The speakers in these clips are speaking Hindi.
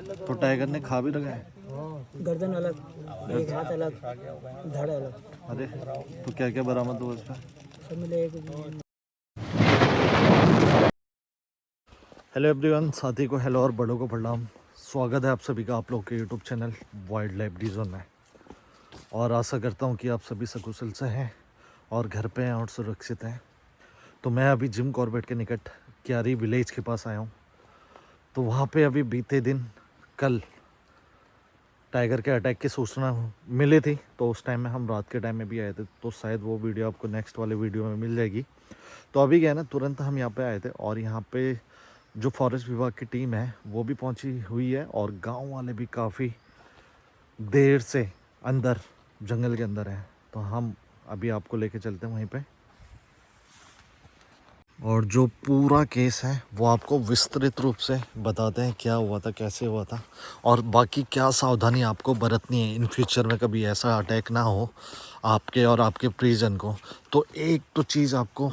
तो टाइगर ने खा भी रखा है? गर्दन अलग, एक हाथ अलग, धड़ अलग। अरे तो क्या क्या बरामद हुआ उसमें? सब मिले एक। हेलो एवरीवन, साथी को हेलो और बड़ों को प्रणाम। स्वागत है आप सभी का आप लोग के यूट्यूब चैनल वाइल्ड लाइफ डिज़ोन में। और आशा करता हूँ कि आप सभी सकुशल से हैं और घर पे हैं और सुरक्षित हैं। तो मैं अभी जिम कॉर्बेट के निकट क्यारी विलेज के पास आया हूँ। तो वहाँ पे अभी बीते दिन कल टाइगर के अटैक की सूचना मिली थी। तो उस टाइम में हम रात के टाइम में भी आए थे, तो शायद वो वीडियो आपको नेक्स्ट वाले वीडियो में मिल जाएगी। तो अभी क्या है ना, तुरंत हम यहाँ पे आए थे और यहाँ पे जो फॉरेस्ट विभाग की टीम है वो भी पहुँची हुई है और गांव वाले भी काफ़ी देर से अंदर जंगल के अंदर हैं। तो हम अभी आपको लेके चलते हैं वहीं पे और जो पूरा केस है वो आपको विस्तृत रूप से बताते हैं क्या हुआ था, कैसे हुआ था और बाकी क्या सावधानी आपको बरतनी है इन फ्यूचर में कभी ऐसा अटैक ना हो आपके और आपके परिजन को। तो एक तो चीज़ आपको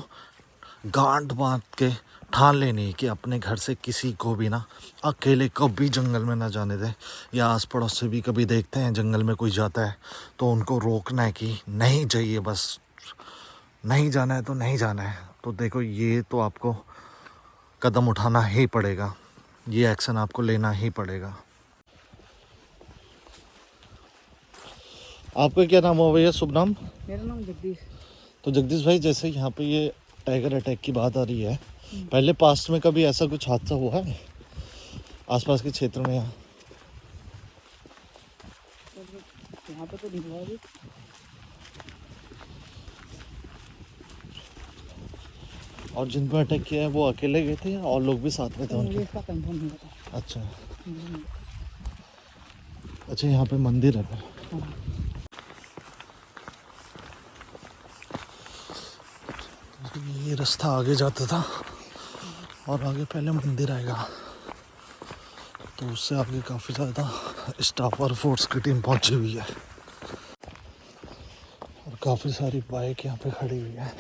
गांठ बांध के ठान लेनी है कि अपने घर से किसी को भी ना अकेले कभी जंगल में ना जाने दें, या आस पड़ोस से भी कभी देखते हैं जंगल में कोई जाता है तो उनको रोकना है कि नहीं चाहिए, बस नहीं जाना है तो नहीं जाना है। तो देखो ये तो आपको कदम उठाना ही पड़ेगा, ये एक्शन आपको लेना ही पड़ेगा। आपका क्या नाम हुआ भैया, शुभ नाम? मेरा नाम जगदीश। तो जगदीश भाई, जैसे यहाँ पे ये टाइगर अटैक की बात आ रही है, पहले पास्ट में कभी ऐसा कुछ हादसा हुआ है आसपास के क्षेत्र में? यहाँ पे तो नहीं हुआ अभी। और जिन पर अटैक किया है वो अकेले गए थे या और लोग भी साथ में थे मुझे उनके? इसका कंफर्म नहीं पता। अच्छा अच्छा, यहाँ पे मंदिर है फिर? हाँ। ये रास्ता आगे जाता था और आगे पहले मंदिर आएगा, तो उससे आगे काफ़ी ज़्यादा स्टाफ और फोर्स की टीम पहुंची हुई है और काफ़ी सारी बाइक यहाँ पे खड़ी हुई है।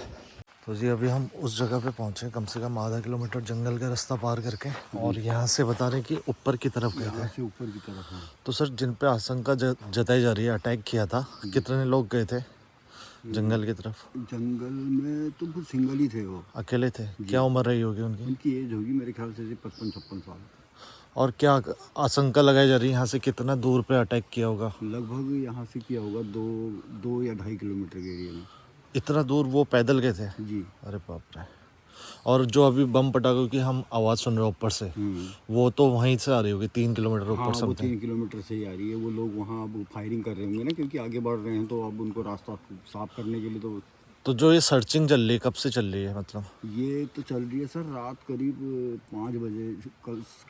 तो जी अभी हम उस जगह पे पहुंचे, कम से कम आधा किलोमीटर जंगल का रास्ता पार करके, और यहाँ से बता रहे कि ऊपर की तरफ गए थे। ऊपर की तरफ है। तो सर, जिन पे आशंका जताई जा रही है अटैक किया था, कितने लोग गए थे जंगल की तरफ? जंगल में तो वो सिंगल ही थे, वो अकेले थे? क्या उम्र रही होगी उनकी? उनकी एज होगी मेरे ख्याल से 55-56 साल। और क्या आशंका लगाई जा रही है यहाँ से कितना दूर पे अटैक किया होगा? लगभग यहाँ से किया होगा 2 या 2.5 किलोमीटर के एरिया में। इतना दूर वो पैदल गए थे? जी। अरे बाप रे। और जो अभी बम पटाखों की हम आवाज़ सुन रहे हैं ऊपर से, वो तो वहीं से आ रही होगी 3 किलोमीटर ऊपर? हाँ, वो समथिंग 3 किलोमीटर से ही आ रही है। वो लोग वहाँ अब फायरिंग कर रहे होंगे ना, क्योंकि आगे बढ़ रहे हैं, तो अब उनको रास्ता साफ करने के लिए तो जो ये सर्चिंग चल रही है कब से चल रही है मतलब? ये तो चल रही है सर रात करीब 5 बजे,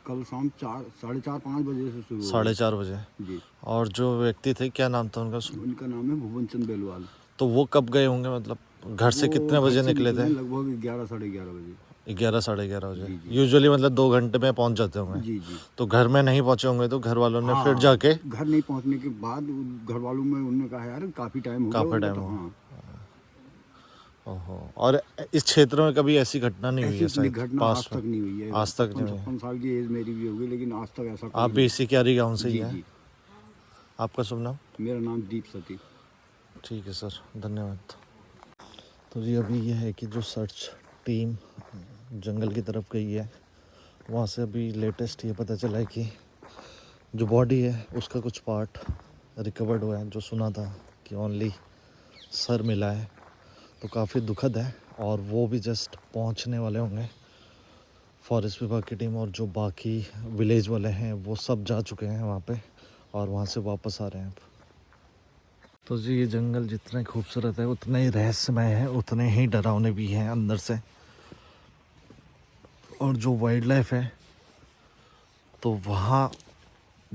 कल शाम 4, 4:30, 5 बजे से शुरू। 4:30 बजे? जी। और जो व्यक्ति थे क्या नाम था उनका? उनका नाम है भुवन चंद बेलवाल। तो वो कब गए होंगे, मतलब घर से कितने बजे निकले थे? लगभग 11, साढ़े 11 बजे। 11, साढ़े 11 बजे? जी, जी। यूजुअली मतलब 2 घंटे में पहुंच जाते होंगे। जी जी। तो घर में नहीं पहुंचे होंगे, तो घर वालों ने फिर हाँ, जाके घर नहीं पहुंचने के बाद घर वालों में उन्होंने कहा यार काफ़ी टाइम हो गया। काफ़ी टाइम तो हो। हाँ, ओहो। और इस क्षेत्र में कभी ऐसी घटना नहीं हुई है ऐसी शायद घटना आज पास्ट तक में? नहीं हुई है। आज तक नहीं हुई? 56 साल की एज मेरी भी होगी, लेकिन आज तक ऐसा आप भी इसी क्यारी गाँव से ही जी हैं? जी। आपका शुभ नाम? मेरा नाम दीप सती। ठीक है सर, धन्यवाद। तो जी अभी यह है कि जो सर्च टीम जंगल की तरफ गई है, वहाँ से अभी लेटेस्ट ये पता चला है कि जो बॉडी है उसका कुछ पार्ट रिकवर्ड हुआ है। जो सुना था कि ओनली सर मिला है, तो काफ़ी दुखद है। और वो भी जस्ट पहुँचने वाले होंगे, फॉरेस्ट विभाग की टीम और जो बाकी विलेज वाले हैं वो सब जा चुके हैं वहाँ पे और वहाँ से वापस आ रहे हैं। तो जी ये जंगल जितना खूबसूरत है उतना ही रहस्यमय है, उतने ही डरावने भी हैं अंदर से। और जो वाइल्ड लाइफ है तो वहाँ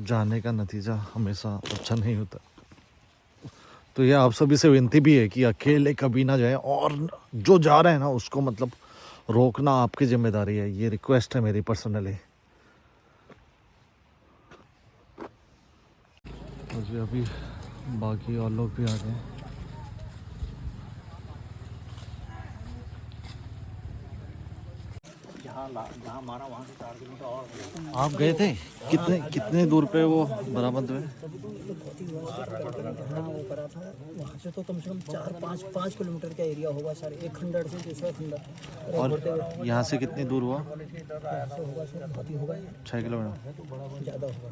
जाने का नतीजा हमेशा अच्छा नहीं होता। तो ये आप सभी से विनती भी है कि अकेले कभी ना जाएं, और जो जा रहे हैं ना उसको मतलब रोकना आपकी जिम्मेदारी है। ये रिक्वेस्ट है मेरी पर्सनली। तो जी अभी बाकी और लोग भी आ गए। यहाँ जहाँ मारा वहाँ से 4 किलोमीटर और आप गए थे? कितने दूर पे वो बरामद हुए? हाँ वो करा था वहाँ से तो कम से कम 4-5 किलोमीटर का एरिया होगा सर, एक खंडर से दूसरा खंडर। और यहाँ से कितनी दूर हुआ? यहाँ से होगा सर, बहुत ही होगा, 6 किलोमीटर। ज़्यादा होगा,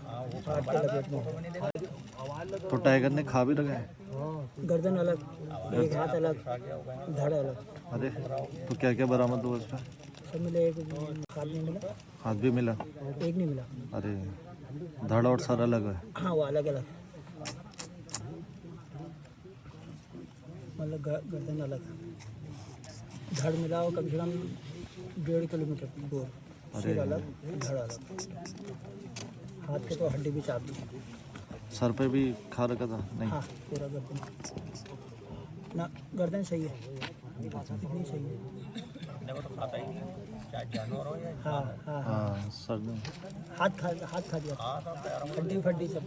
8 के लपेट में होगा। तो टाइगर ने खा भी रखा है? गर्दन अलग, एक हाथ अलग, धड़ अलग। अरे तो क्या क्या बरामद हुआ उसमें? सब मिले, एक हाथ नहीं मिला, हाथ भी मिला? एक नहीं मिला। अरे धड़ और सर अलग है? हाँ वो अलग अलग, मतलब गर्दन अलग, धड़ मिला और कम से कम 1.5 किलोमीटर दूर, सिर अलग, धड़ अलग, हाथ के तो हड्डी भी चाप दी। सर पे भी खा रखा था? नहीं। हाँ पूरा गर्दन ना, गर्दन सही है, इतनी सही है। हाँ हाँ हाँ, हाँ सर ने हाथ खा दिया, हड्डी फड्डी सब।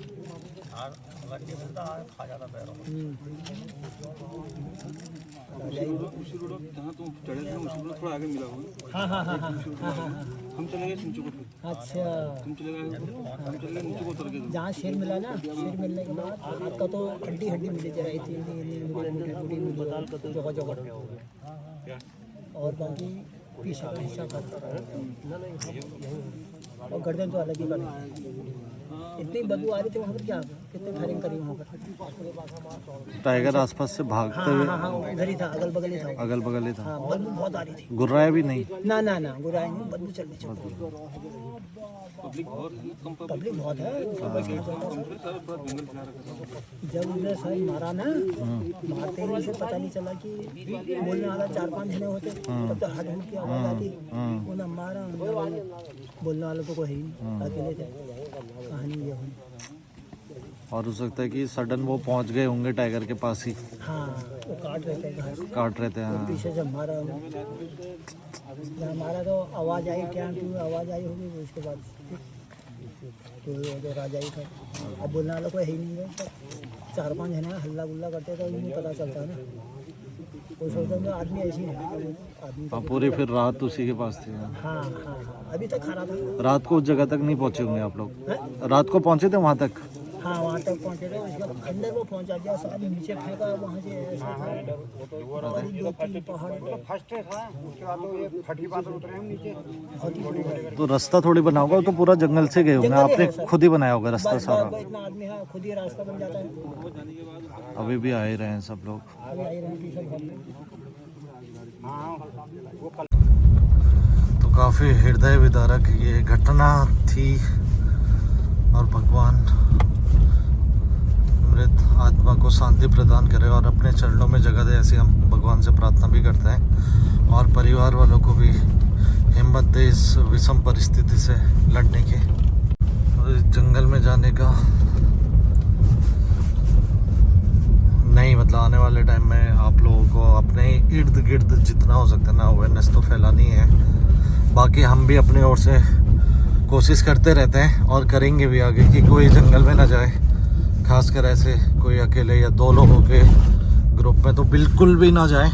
थोड़ा आगे मिला हुआ। हाँ हाँ हाँ हाँ हाँ हाँ, हम चले गए सिंचू को। अच्छा तुम चले गए, हम चले गए नीचे को उतर के। जहाँ शेर मिला ना, शेर मिलने के बाद हाथ का तो हड्डी मिली, जरा इतनी मिली जगह जगह, और बाकी पीछा करता, और गर्दन तो अलग ही बनी। इतनी बदबू आ रही थी वहाँ पर, क्या कितने फायरिंग करी वहाँ पर। टाइगर आसपास से भागते हाँ हुए हाँ हाँ, उधर ही था, अगल बगल ही था। अगल बगल ही था? हाँ बदबू बहुत आ रही थी। गुर्राया भी नहीं? ना ना ना, गुराई नहीं, बदबू चल रही थी। पब्लिक बहुत है। जब उधर सर मारा ना, मारते ही से पता नहीं चला कि बोलने वाला 4-5 जने होते, तब तो हट की आवाज आती, उन्हें मारा, बोलने वालों को कोई नहीं, अकेले थे। कहानी ये हुई। और हो सकता है कि सडन वो पहुंच गए होंगे टाइगर के पास ही। हाँ वो काट रहे थे घास, काट रहे थे। हाँ पीछे से मारा, जब मारा तो आवाज़ आई, क्या आवाज़ आई होगी, तो उसके बाद तो जो राजा ही था। अब बोलने वाला कोई है ही नहीं है, 4-5 जने हल्ला गुल्ला करते तो उन्हें पता चलता है ना। वो सोचते हैं आदमी ऐसी है, आदमी। हाँ, पूरी फिर रात उसी के पास थी? हाँ हाँ हाँ, अभी तक खा रहा था। रात को उस जगह तक नहीं पहुंचे होंगे आप लोग? हैं? रात को पहुंचे थे वहाँ तक? हाँ वहाँ तक पहुँचे थे, उसके बाद अंदर वो पहुँचा दिया, साथ नीचे फेंका, वहाँ से ऐसे था, और 2-3 पहाड़ फर्स्ट था, उसके बाद तो ये फटी बात उतरे हम नीचे। तो रास्ता थोड़ी बना होगा, तो पूरा जंगल से गए होंगे, जंगल ही आपने है सर। खुद ही बनाया होगा रास्ता बस सारा? इतना आदमी है, खुद ही रास्ता बन जाता है। अभी भी आ ही रहे हैं सब लोग। अभी आई रहे हैं सब। तो काफ़ी हृदय विदारक ये घटना थी, और भगवान मृत आत्मा को शांति प्रदान करे और अपने चरणों में जगह दे, ऐसी हम भगवान से प्रार्थना भी करते हैं, और परिवार वालों को भी हिम्मत दे इस विषम परिस्थिति से लड़ने की। और इस जंगल में जाने का नहीं, मतलब आने वाले टाइम में आप लोगों को अपने इर्द गिर्द जितना हो सकता है ना, अवेयरनेस तो फैलानी है। बाकी हम भी अपनी ओर से कोशिश करते रहते हैं और करेंगे भी आगे, कि कोई जंगल में ना जाए, खासकर ऐसे कोई अकेले या 2 लोगों के ग्रुप में तो बिल्कुल भी ना जाए।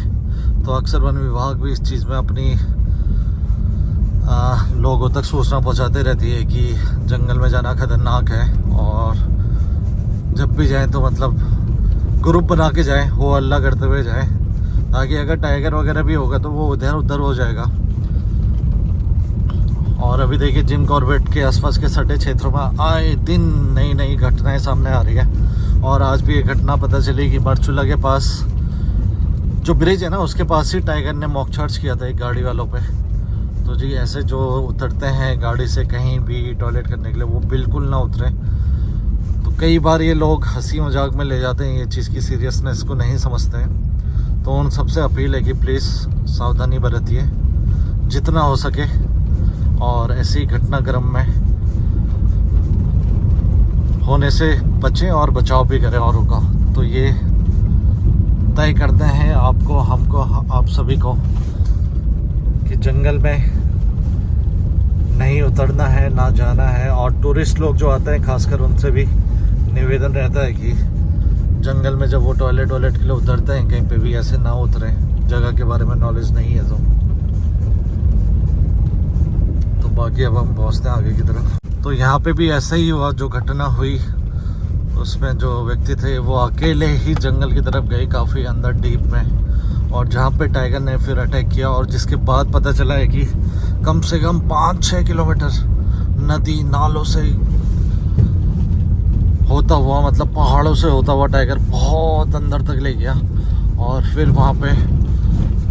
तो अक्सर वन विभाग भी इस चीज़ में अपनी लोगों तक सूचना पहुंचाते रहती है कि जंगल में जाना खतरनाक है, और जब भी जाएं तो मतलब ग्रुप बना के जाएं, हो अल्लाह करते हुए जाएं, ताकि अगर टाइगर वगैरह भी होगा तो वो उधर उधर हो जाएगा। और अभी देखिए जिम कॉर्बेट के आसपास के सटे क्षेत्रों में आए दिन नई नई घटनाएं सामने आ रही है। और आज भी ये घटना पता चली कि बरचूला के पास जो ब्रिज है ना, उसके पास ही टाइगर ने मॉक चार्ज किया था एक गाड़ी वालों पे। तो जी ऐसे जो उतरते हैं गाड़ी से कहीं भी टॉयलेट करने के लिए, वो बिल्कुल ना उतरे। तो कई बार ये लोग हंसी मजाक में ले जाते हैं, ये चीज़ की सीरियसनेस को नहीं समझते हैं। तो उन सबसे अपील है कि प्लीज़ सावधानी बरतिए जितना हो सके, और ऐसी घटनाक्रम में होने से बचें और बचाव भी करें औरों का। तो ये तय करते हैं आपको, हमको, आप सभी को, कि जंगल में नहीं उतरना है, ना जाना है। और टूरिस्ट लोग जो आते हैं खासकर उनसे भी निवेदन रहता है कि जंगल में जब वो टॉयलेट के लिए उतरते हैं कहीं पे भी ऐसे ना उतरें, जगह के बारे में नॉलेज नहीं है तो। बाकी अब हम पहुँचते हैं आगे की तरफ। तो यहाँ पे भी ऐसा ही हुआ, जो घटना हुई उसमें जो व्यक्ति थे वो अकेले ही जंगल की तरफ गए, काफ़ी अंदर डीप में, और जहाँ पे टाइगर ने फिर अटैक किया, और जिसके बाद पता चला है कि कम से कम 5-6 किलोमीटर नदी नालों से होता हुआ, मतलब पहाड़ों से होता हुआ टाइगर बहुत अंदर तक ले गया और फिर वहाँ पे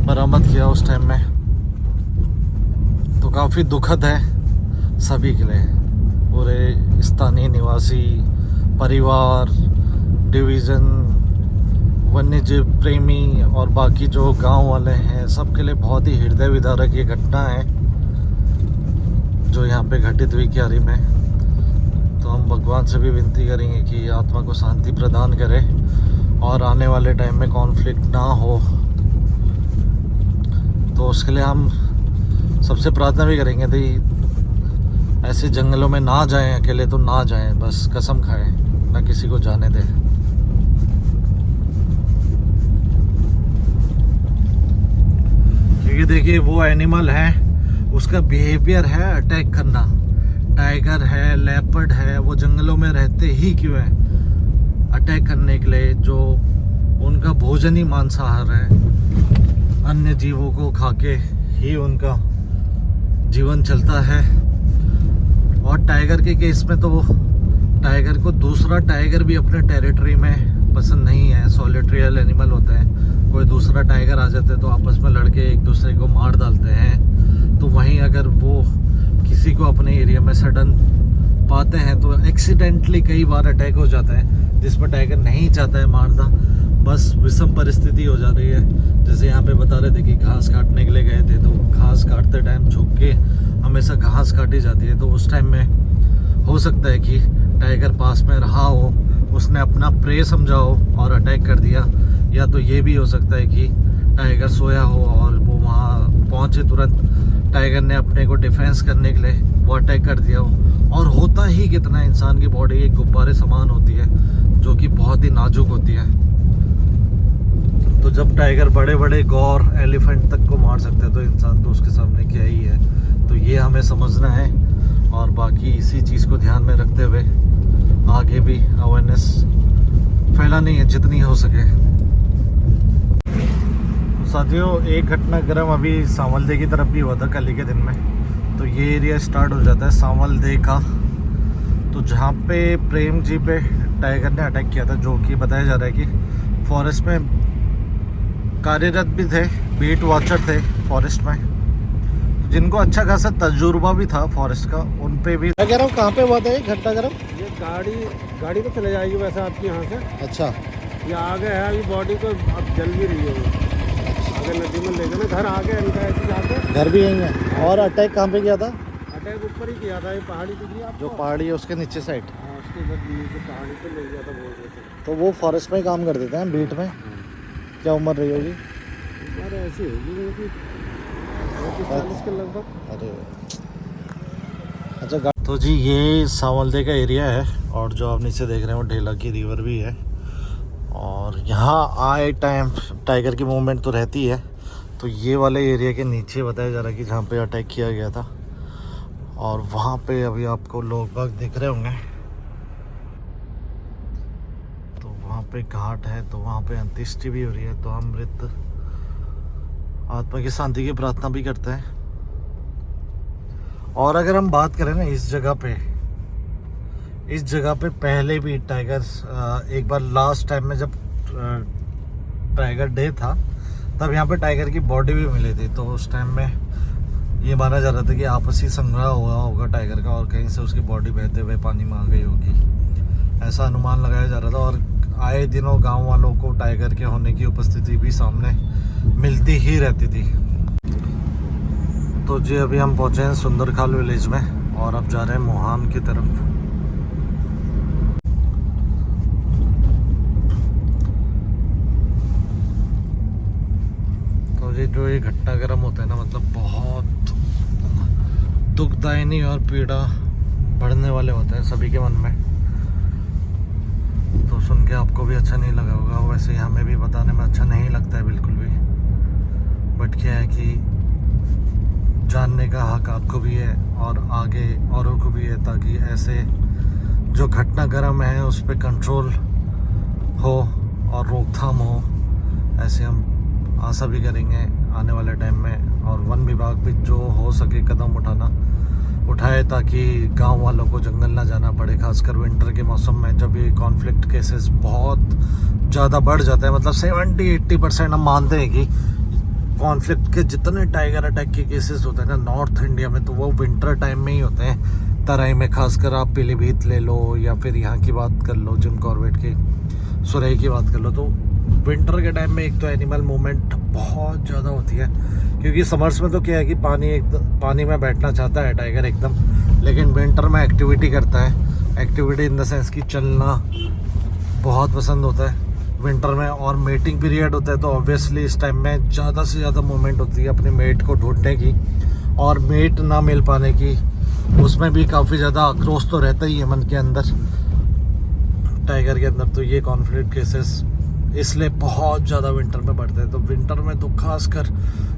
बरामद किया उस टाइम में। तो काफ़ी दुखद है सभी के लिए, पूरे स्थानीय निवासी, परिवार, डिवीज़न, वन्यजीव प्रेमी और बाकी जो गांव वाले हैं, सबके लिए बहुत ही हृदय विदारक ये घटना है जो यहाँ पे घटित हुई क्यारी में। तो हम भगवान से भी विनती करेंगे कि आत्मा को शांति प्रदान करे और आने वाले टाइम में कॉन्फ्लिक्ट ना हो। तो उसके लिए हम सबसे प्रार्थना भी करेंगे कि ऐसे जंगलों में ना जाएं, अकेले तो ना जाएं, बस कसम खाएं, ना किसी को जाने दें। क्योंकि देखिए वो एनिमल है, उसका बिहेवियर है अटैक करना। टाइगर है, लेपर्ड है, वो जंगलों में रहते ही क्यों है? अटैक करने के लिए। जो उनका भोजन ही मांसाहार है, अन्य जीवों को खाके ही उनका जीवन चलता है। और टाइगर के केस में तो टाइगर को दूसरा टाइगर भी अपने टेरिटरी में पसंद नहीं है। सॉलिटेरियल एनिमल होते हैं, कोई दूसरा टाइगर आ जाते हैं तो आपस में लड़के एक दूसरे को मार डालते हैं। तो वहीं अगर वो किसी को अपने एरिया में सडन पाते हैं तो एक्सीडेंटली कई बार अटैक हो जाता है, जिसमें टाइगर नहीं चाहता है मारना, बस विषम परिस्थिति हो जा रही है। जैसे यहाँ पे बता रहे थे कि घास काटने के लिए गए थे, तो घास काटते टाइम झुक के हमेशा घास काटी जाती है, तो उस टाइम में हो सकता है कि टाइगर पास में रहा हो, उसने अपना प्रे समझा हो और अटैक कर दिया। या तो ये भी हो सकता है कि टाइगर सोया हो और वो वहाँ पहुँचे तुरंत टाइगर ने अपने को डिफेंस करने के लिए वो अटैक कर दिया हो। और होता ही कितना, इंसान की बॉडी एक गुब्बारे समान होती है जो कि बहुत ही नाजुक होती है। तो जब टाइगर बड़े बड़े गौर एलिफेंट तक को मार सकते हैं तो इंसान तो उसके सामने क्या ही है। तो ये हमें समझना है और बाकी इसी चीज़ को ध्यान में रखते हुए आगे भी अवेयरनेस फैलानी है जितनी हो सके। साथियों, एक घटनाक्रम अभी सांवलदे की तरफ भी हुआ था कल ही के दिन में। तो ये एरिया स्टार्ट हो जाता है सांवलदे का, तो जहाँ पे प्रेम जी पे टाइगर ने अटैक किया था, जो कि बताया जा रहा है कि फॉरेस्ट में कार्यरत भी थे, बीट वॉचर थे फॉरेस्ट में, जिनको अच्छा खासा तजुर्बा भी था फॉरेस्ट का, उन पे भी। क्या कह रहा हूँ, कहाँ पे हुआ था ये घटनाक्रम? ये गाड़ी तो चले जाएगी वैसे आपके यहाँ से। अच्छा, ये आगे है, अभी बॉडी को अब जल भी रही है। अगर नदी में ले जाना, घर आगे इनका ऐसे जाके घर भी यही है। और अटैक कहाँ पे किया था? अटैक ऊपर ही किया था, ये पहाड़ी दिख रही है आपको? जो पहाड़ी है उसके नीचे साइड। हाँ, उसके इधर नीचे पहाड़ी पे ले गया था, बोल रहे थे। तो वो फॉरेस्ट में ही काम कर देते हैं, बीट में। क्या उम्र रही होगी? उम्र ऐसी होगी उनकी 40 के लगभग। अरे अच्छा। तो जी ये सांवलदे का एरिया है, और जो आप नीचे देख रहे हो ढेला की रिवर भी है। और यहाँ आए टाइम टाइगर की मूवमेंट तो रहती है। तो ये वाले एरिया के नीचे बताया जा रहा है कि जहाँ पे अटैक किया गया था, और वहाँ पे अभी आपको लोग बाग दिख रहे होंगे। तो वहाँ पे घाट है, तो वहाँ पे अंत्येष्टि भी हो रही है। तो हम मृत आत्मा की शांति की प्रार्थना भी करते हैं। और अगर हम बात करें ना, इस जगह पे पहले भी टाइगर, एक बार लास्ट टाइम में जब टाइगर डे था तब यहाँ पे टाइगर की बॉडी भी मिली थी। तो उस टाइम में ये माना जा रहा था कि आपसी संग्रह हुआ होगा टाइगर का, और कहीं से उसकी बॉडी बहते हुए पानी में आ गई होगी, ऐसा अनुमान लगाया जा रहा था। और आए दिनों गांव वालों को टाइगर के होने की उपस्थिति भी सामने मिलती ही रहती थी। तो जी अभी हम पहुँचे हैं सुंदरखाल विलेज में, और अब जा रहे हैं मोहान की तरफ। तो जी जो ये घटनाक्रम होता है ना, मतलब बहुत दुखदायी और पीड़ा बढ़ने वाले होते हैं सभी के मन में। तो सुन के आपको भी अच्छा नहीं लगा होगा, वैसे ही हमें भी बताने में अच्छा नहीं लगता है बिल्कुल भी। बट क्या है कि जानने का हक आपको भी है और आगे औरों को भी है, ताकि ऐसे जो घटनाक्रम है उस पर कंट्रोल हो और रोकथाम हो। ऐसे हम आशा भी करेंगे आने वाले टाइम में, और वन विभाग भी जो हो सके कदम उठाए ताकि गांव वालों को जंगल ना जाना पड़े, खासकर विंटर के मौसम में जब ये कॉन्फ्लिक्ट केसेस बहुत ज़्यादा बढ़ जाते हैं। मतलब 70-80% हम मानते हैं कि कॉन्फ्लिक्ट के जितने टाइगर अटैक के केसेस होते हैं ना नॉर्थ इंडिया में, तो वो विंटर टाइम में ही होते हैं। तराई में खासकर आप पीलीभीत ले लो या फिर यहाँ की बात कर लो, जिम कॉर्बेट की सुरई की बात कर लो, तो विंटर के टाइम में एक तो एनिमल मूवमेंट बहुत ज़्यादा होती है। क्योंकि समर्स में तो क्या है कि पानी में बैठना चाहता है टाइगर एकदम, लेकिन विंटर में एक्टिविटी करता है। एक्टिविटी इन द सेंस कि चलना बहुत पसंद होता है विंटर में, और मेटिंग पीरियड होता है, तो ऑब्वियसली इस टाइम में ज़्यादा से ज़्यादा मूवमेंट होती है अपने मेट को ढूंढने की, और मेट ना मिल पाने की उसमें भी काफ़ी ज़्यादा आक्रोश तो रहता ही है मन के अंदर, टाइगर के अंदर। तो ये कॉन्फ्लिक्ट केसेस इसलिए बहुत ज़्यादा विंटर में बढ़ते हैं। तो विंटर में तो खासकर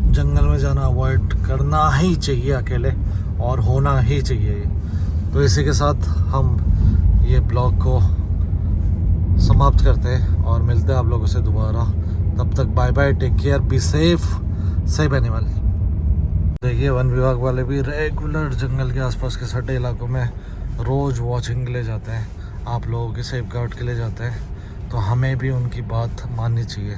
जंगल में जाना अवॉइड करना ही चाहिए अकेले, और होना ही चाहिए। तो इसी के साथ हम ये ब्लॉग को समाप्त करते हैं और मिलते हैं आप लोगों से दोबारा। तब तक bye bye, take care, be safe animal. देखिए वन विभाग वाले भी रेगुलर जंगल के आसपास के सटे इलाकों में रोज़ वॉचिंग के लिए जाते हैं, आप लोगों के सेफ गार्ड के लिए जाते हैं। तो हमें भी उनकी बात माननी चाहिए।